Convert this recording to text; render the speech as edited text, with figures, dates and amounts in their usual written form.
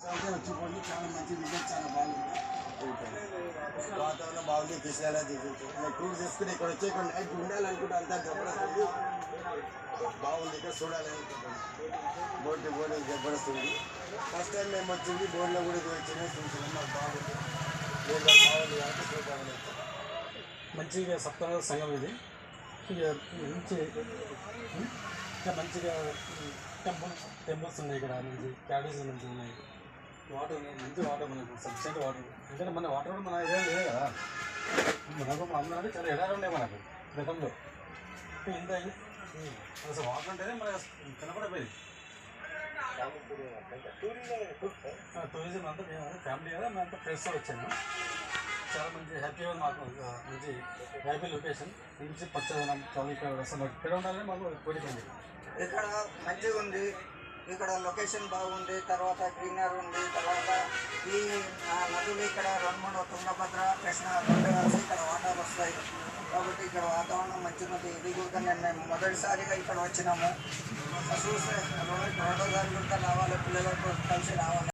వచ్చిపోండి, చాలా మంచి రిజల్ట్, చాలా బాగుంది. వాతావరణం బాగుంది, కృష్ణాలో టూర్ చేసుకుని ఇక్కడ వచ్చి ఇక్కడ నైట్ ఉండాలనుకుంటే అంతా జబర్దస్తుంది, బాగుంది. ఇక్కడ చూడాలనుకుంటున్నాం. బోర్డు జబర్దస్తుంది. ఫస్ట్ టైం మేము వచ్చింది బోర్డులో కూడా వచ్చినాయి, చూసినాం, మాకు బాగుంది. బాగుంది కాబట్టి చూడాలని. మంచిగా సప్తమ సంఘం ఇది. ఇక మంచిగా టెంపుల్స్ ఉన్నాయి ఇక్కడ, మంచి క్యాడీస్ మంచిగా ఉన్నాయి. వాటర్ మంచి వాటర్, మనకు సఫిషియెంట్ వాటర్. ఎందుకంటే మన వాటర్ కూడా మన ఏరియా లేదు కదా, మనకు అందరూ చాలా ఎడాలు ఉన్నాయి మనకు గతంలో. ఇంత అసలు వాటర్ అంటేనే మనకు కనపడపోయింది. టూరిజం అంతా మేము ఫ్యామిలీ కదా, మేము అంతా ఫ్రెండ్స్తో వచ్చాము. చాలా మంచి హ్యాపీగా మాకు, మంచి హ్యాపీ లొకేషన్, మంచి పచ్చదనం. చాలా ఇక్కడ అసలు ఇక్కడ ఉండాలని మాకు కోరికండి. ఇక్కడ మంచిగా ఉంది, ఇక్కడ లొకేషన్ బాగుంది, తర్వాత గ్రీనర్ ఉంది, తర్వాత ఈ నదులు ఇక్కడ 2-3 తుంగభద్ర, కృష్ణ రెండు కలిసి ఇక్కడ వాటర్ వస్తాయి. కాబట్టి ఇక్కడ వాతావరణం మంచిగా ఉంది. ఇది కూడా మేము మొదటిసారిగా ఇక్కడ వచ్చినాము. చూస్తే రెండోసారి కూడా రావాలి, పిల్లలతో కలిసి రావాలి.